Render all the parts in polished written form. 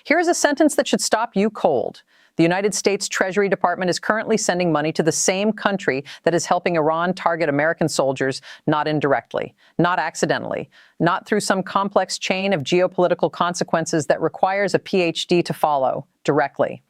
Here's a sentence that should stop you cold. The United States Treasury Department is currently sending money to the same country that is helping Iran target American soldiers, not indirectly, not accidentally, not through some complex chain of geopolitical consequences that requires a PhD to follow, directly.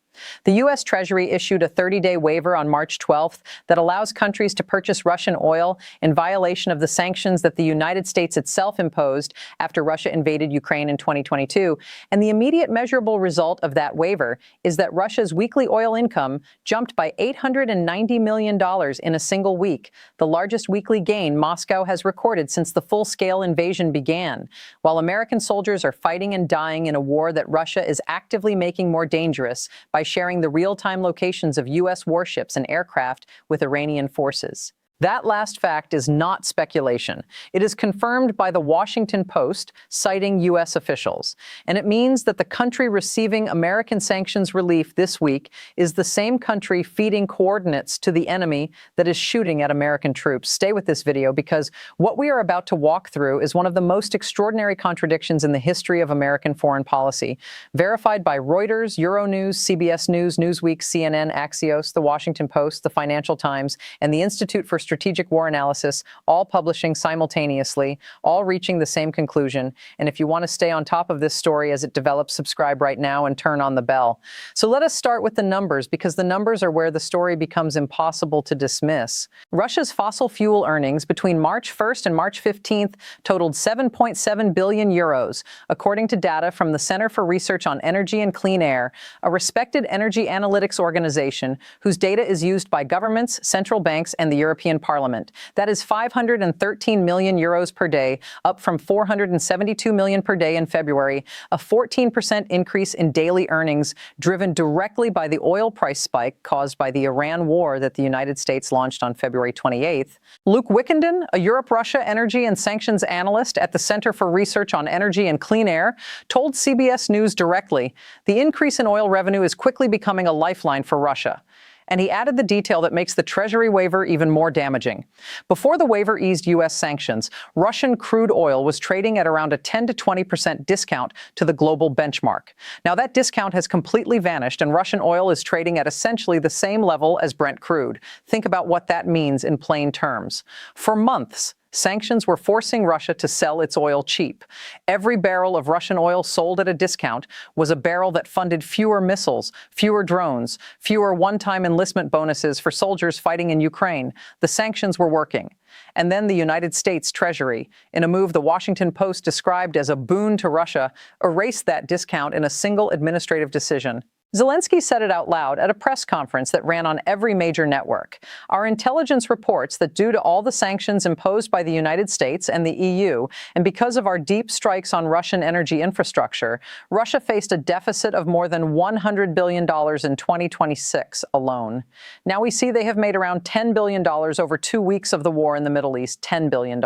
The U.S. Treasury issued a 30-day waiver on March 12th that allows countries to purchase Russian oil in violation of the sanctions that the United States itself imposed after Russia invaded Ukraine in 2022. And the immediate measurable result of that waiver is that Russia's weekly oil income jumped by $890 million in a single week, the largest weekly gain Moscow has recorded since the full-scale invasion began, while American soldiers are fighting and dying in a war that Russia is actively making more dangerous by sharing the real-time locations of U.S. warships and aircraft with Iranian forces. That last fact is not speculation. It is confirmed by the Washington Post, citing U.S. officials. And it means that the country receiving American sanctions relief this week is the same country feeding coordinates to the enemy that is shooting at American troops. Stay with this video because what we are about to walk through is one of the most extraordinary contradictions in the history of American foreign policy. Verified by Reuters, Euronews, CBS News, Newsweek, CNN, Axios, the Washington Post, the Financial Times, and the Institute for Strategic War Analysis, all publishing simultaneously, all reaching the same conclusion. And if you want to stay on top of this story as it develops, subscribe right now and turn on the bell. So let us start with the numbers, because the numbers are where the story becomes impossible to dismiss. Russia's fossil fuel earnings between March 1st and March 15th totaled 7.7 billion euros, according to data from the Center for Research on Energy and Clean Air, a respected energy analytics organization whose data is used by governments, central banks, and the European Parliament. That is 513 million euros per day, up from 472 million per day in February, a 14% increase in daily earnings driven directly by the oil price spike caused by the Iran war that the United States launched on February 28th. Luke Wickenden, a Europe-Russia energy and sanctions analyst at the Center for Research on Energy and Clean Air, told CBS News directly, the increase in oil revenue is quickly becoming a lifeline for Russia. And he added the detail that makes the Treasury waiver even more damaging. Before the waiver eased U.S. sanctions, Russian crude oil was trading at around a 10 to 20% discount to the global benchmark. Now that discount has completely vanished, and Russian oil is trading at essentially the same level as Brent crude. Think about what that means in plain terms. For months, sanctions were forcing Russia to sell its oil cheap. Every barrel of Russian oil sold at a discount was a barrel that funded fewer missiles, fewer drones, fewer one-time enlistment bonuses for soldiers fighting in Ukraine. The sanctions were working. And then the United States Treasury, in a move the Washington Post described as a boon to Russia, erased that discount in a single administrative decision. Zelensky said it out loud at a press conference that ran on every major network. Our intelligence reports that due to all the sanctions imposed by the United States and the EU, and because of our deep strikes on Russian energy infrastructure, Russia faced a deficit of more than $100 billion in 2026 alone. Now we see they have made around $10 billion over 2 weeks of the war in the Middle East, $10 billion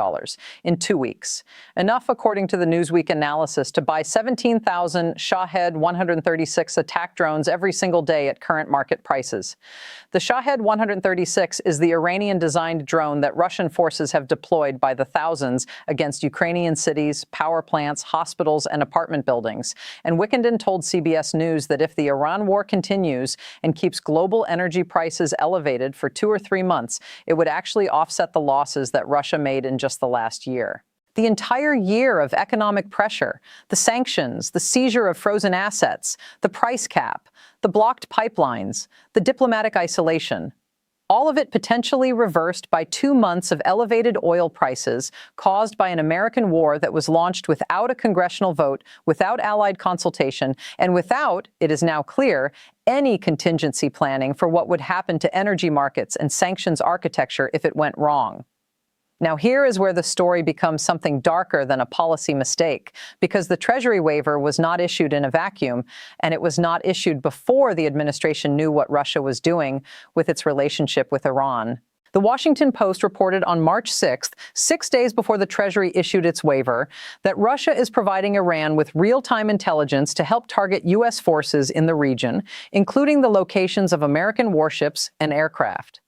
in 2 weeks. Enough, according to the Newsweek analysis, to buy 17,000 Shahed 136 attack drones every single day at current market prices. The Shahed 136 is the Iranian-designed drone that Russian forces have deployed by the thousands against Ukrainian cities, power plants, hospitals, and apartment buildings. And Wickenden told CBS News that if the Iran war continues and keeps global energy prices elevated for 2 or 3 months, it would actually offset the losses that Russia made in just the last year. The entire year of economic pressure, the sanctions, the seizure of frozen assets, the price cap, the blocked pipelines, the diplomatic isolation, all of it potentially reversed by 2 months of elevated oil prices caused by an American war that was launched without a congressional vote, without allied consultation, and without, it is now clear, any contingency planning for what would happen to energy markets and sanctions architecture if it went wrong. Now, here is where the story becomes something darker than a policy mistake, because the Treasury waiver was not issued in a vacuum, and it was not issued before the administration knew what Russia was doing with its relationship with Iran. The Washington Post reported on March 6th, 6 days before the Treasury issued its waiver, that Russia is providing Iran with real-time intelligence to help target U.S. forces in the region, including the locations of American warships and aircraft.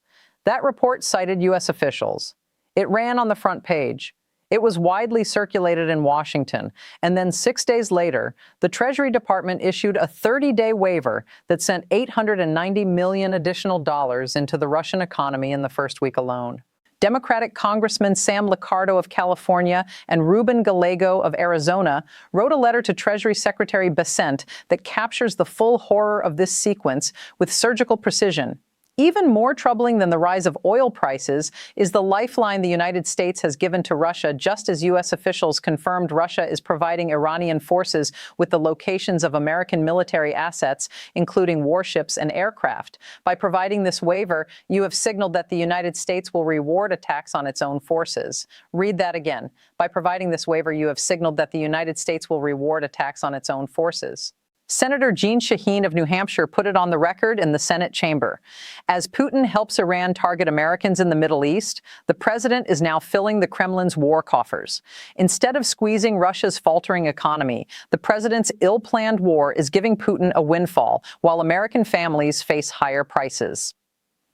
That report cited U.S. officials. It ran on the front page. It was widely circulated in Washington, and then 6 days later, the Treasury Department issued a 30-day waiver that sent $890 million additional dollars into the Russian economy in the first week alone. Democratic Congressman Sam Liccardo of California and Ruben Gallego of Arizona wrote a letter to Treasury Secretary Bessent that captures the full horror of this sequence with surgical precision. Even more troubling than the rise of oil prices is the lifeline the United States has given to Russia, just as U.S. officials confirmed Russia is providing Iranian forces with the locations of American military assets, including warships and aircraft. By providing this waiver, you have signaled that the United States will reward attacks on its own forces. Read that again. By providing this waiver, you have signaled that the United States will reward attacks on its own forces. Senator Jeanne Shaheen of New Hampshire put it on the record in the Senate chamber. As Putin helps Iran target Americans in the Middle East, the president is now filling the Kremlin's war coffers. Instead of squeezing Russia's faltering economy, the president's ill-planned war is giving Putin a windfall, while American families face higher prices.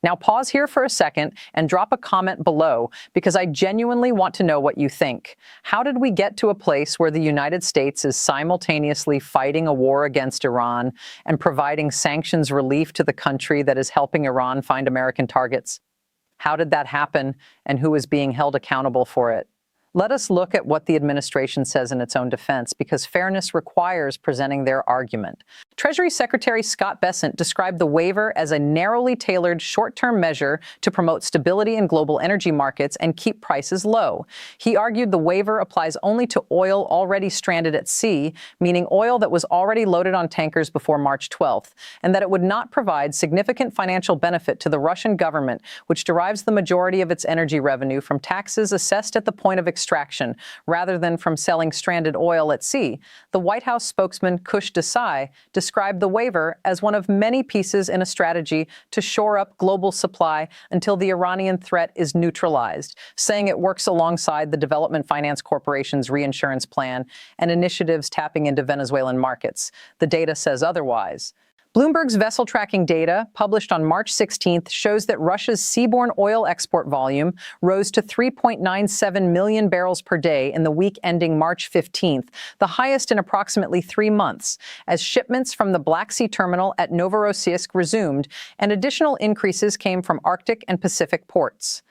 Now pause here for a second and drop a comment below, because I genuinely want to know what you think. How did we get to a place where the United States is simultaneously fighting a war against Iran and providing sanctions relief to the country that is helping Iran find American targets? How did that happen, and who is being held accountable for it? Let us look at what the administration says in its own defense, because fairness requires presenting their argument. Treasury Secretary Scott Bessent described the waiver as a narrowly tailored short-term measure to promote stability in global energy markets and keep prices low. He argued the waiver applies only to oil already stranded at sea, meaning oil that was already loaded on tankers before March 12th, and that it would not provide significant financial benefit to the Russian government, which derives the majority of its energy revenue from taxes assessed at the point of extraction, rather than from selling stranded oil at sea. The White House spokesman Kush Desai described the waiver as one of many pieces in a strategy to shore up global supply until the Iranian threat is neutralized, saying it works alongside the Development Finance Corporation's reinsurance plan and initiatives tapping into Venezuelan markets. The data says otherwise. Bloomberg's vessel tracking data, published on March 16th, shows that Russia's seaborne oil export volume rose to 3.97 million barrels per day in the week ending March 15th, the highest in approximately 3 months, as shipments from the Black Sea terminal at Novorossiysk resumed, and additional increases came from Arctic and Pacific ports.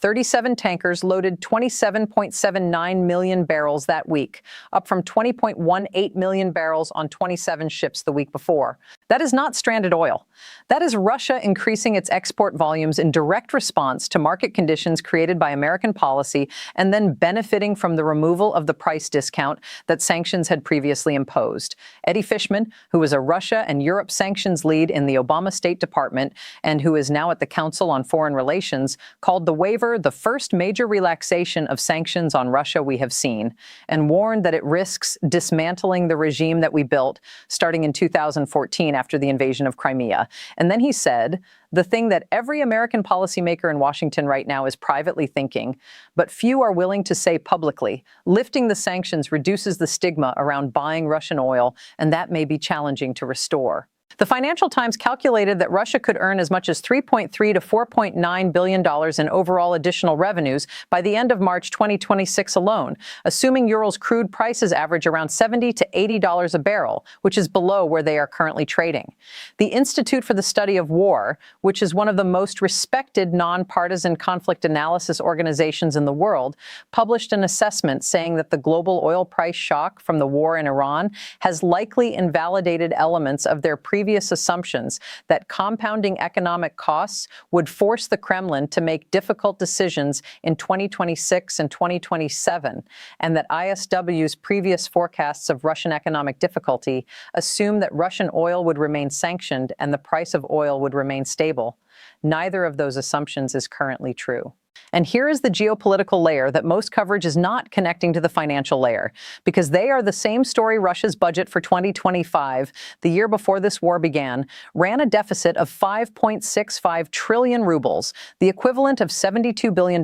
37 tankers loaded 27.79 million barrels that week, up from 20.18 million barrels on 27 ships the week before. That is not stranded oil. That is Russia increasing its export volumes in direct response to market conditions created by American policy and then benefiting from the removal of the price discount that sanctions had previously imposed. Eddie Fishman, who was a Russia and Europe sanctions lead in the Obama State Department and who is now at the Council on Foreign Relations, called the waiver the first major relaxation of sanctions on Russia we have seen, and warned that it risks dismantling the regime that we built starting in 2014 after the invasion of Crimea. And then he said, the thing that every American policymaker in Washington right now is privately thinking, but few are willing to say publicly, lifting the sanctions reduces the stigma around buying Russian oil, and that may be challenging to restore. The Financial Times calculated that Russia could earn as much as $3.3 to $4.9 billion in overall additional revenues by the end of March 2026 alone, assuming Ural's crude prices average around $70 to $80 a barrel, which is below where they are currently trading. The Institute for the Study of War, which is one of the most respected nonpartisan conflict analysis organizations in the world, published an assessment saying that the global oil price shock from the war in Iran has likely invalidated elements of their previous assumptions that compounding economic costs would force the Kremlin to make difficult decisions in 2026 and 2027, and that ISW's previous forecasts of Russian economic difficulty assume that Russian oil would remain sanctioned and the price of oil would remain stable. Neither of those assumptions is currently true. And here is the geopolitical layer that most coverage is not connecting to the financial layer, because they are the same story. Russia's budget for 2025, the year before this war began, ran a deficit of 5.65 trillion rubles, the equivalent of $72 billion,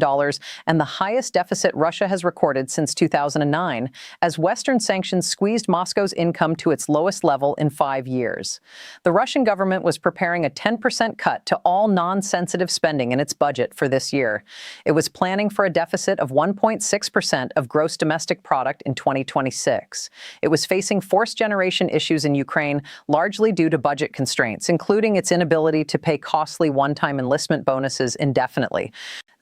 and the highest deficit Russia has recorded since 2009, as Western sanctions squeezed Moscow's income to its lowest level in 5 years. The Russian government was preparing a 10% cut to all non-sensitive spending in its budget for this year. It was planning for a deficit of 1.6% of gross domestic product in 2026. It was facing forced generation issues in Ukraine, largely due to budget constraints, including its inability to pay costly one-time enlistment bonuses indefinitely.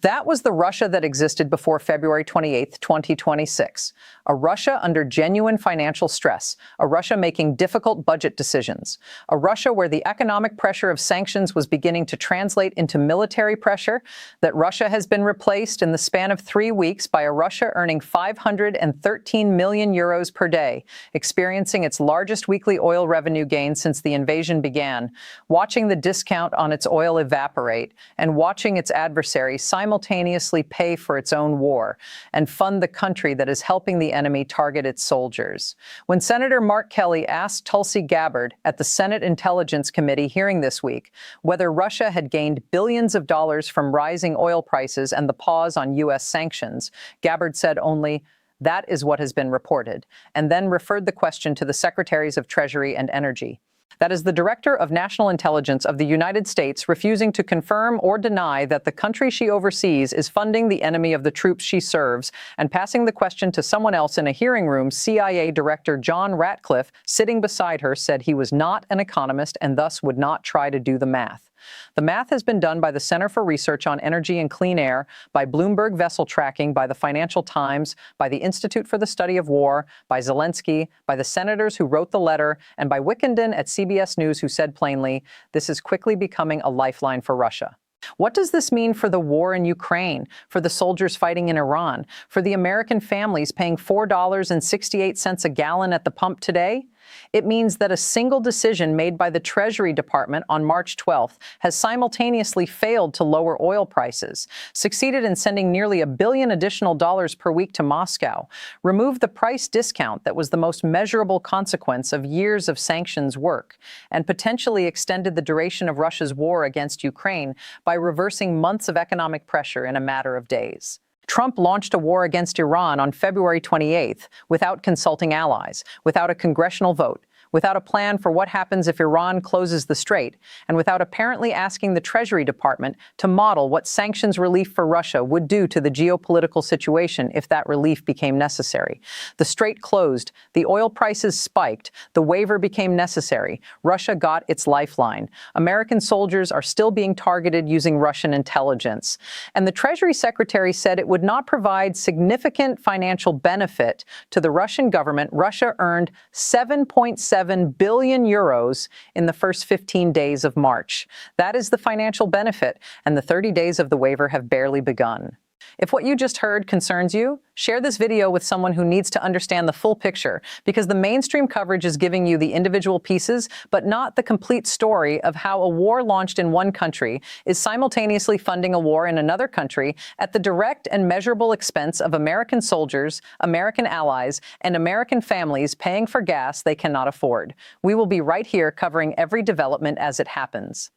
That was the Russia that existed before February 28, 2026. A Russia under genuine financial stress, a Russia making difficult budget decisions, a Russia where the economic pressure of sanctions was beginning to translate into military pressure, that Russia has been replaced in the span of 3 weeks by a Russia earning 513 million euros per day, experiencing its largest weekly oil revenue gain since the invasion began, watching the discount on its oil evaporate, and watching its adversaries simultaneously pay for its own war and fund the country that is helping the enemy target its soldiers. When Senator Mark Kelly asked Tulsi Gabbard at the Senate Intelligence Committee hearing this week whether Russia had gained billions of dollars from rising oil prices and the pause on U.S. sanctions, Gabbard said only, "That is what has been reported," and then referred the question to the Secretaries of Treasury and Energy. That is the Director of National Intelligence of the United States refusing to confirm or deny that the country she oversees is funding the enemy of the troops she serves, and passing the question to someone else in a hearing room. CIA Director John Ratcliffe, sitting beside her, said he was not an economist and thus would not try to do the math. The math has been done by the Center for Research on Energy and Clean Air, by Bloomberg Vessel Tracking, by the Financial Times, by the Institute for the Study of War, by Zelensky, by the senators who wrote the letter, and by Wickenden at CBS News, who said plainly, this is quickly becoming a lifeline for Russia. What does this mean for the war in Ukraine, for the soldiers fighting in Iran, for the American families paying $4.68 a gallon at the pump today? It means that a single decision made by the Treasury Department on March 12th has simultaneously failed to lower oil prices, succeeded in sending nearly $1 billion additional per week to Moscow, removed the price discount that was the most measurable consequence of years of sanctions work, and potentially extended the duration of Russia's war against Ukraine by reversing months of economic pressure in a matter of days. Trump launched a war against Iran on February 28th without consulting allies, without a congressional vote, without a plan for what happens if Iran closes the strait, and without apparently asking the Treasury Department to model what sanctions relief for Russia would do to the geopolitical situation if that relief became necessary. The strait closed, the oil prices spiked, the waiver became necessary, Russia got its lifeline. American soldiers are still being targeted using Russian intelligence. And the Treasury Secretary said it would not provide significant financial benefit to the Russian government. Russia earned 7.7 billion euros in the first 15 days of March. That is the financial benefit, and the 30 days of the waiver have barely begun. If what you just heard concerns you, share this video with someone who needs to understand the full picture, because the mainstream coverage is giving you the individual pieces, but not the complete story of how a war launched in one country is simultaneously funding a war in another country at the direct and measurable expense of American soldiers, American allies, and American families paying for gas they cannot afford. We will be right here covering every development as it happens.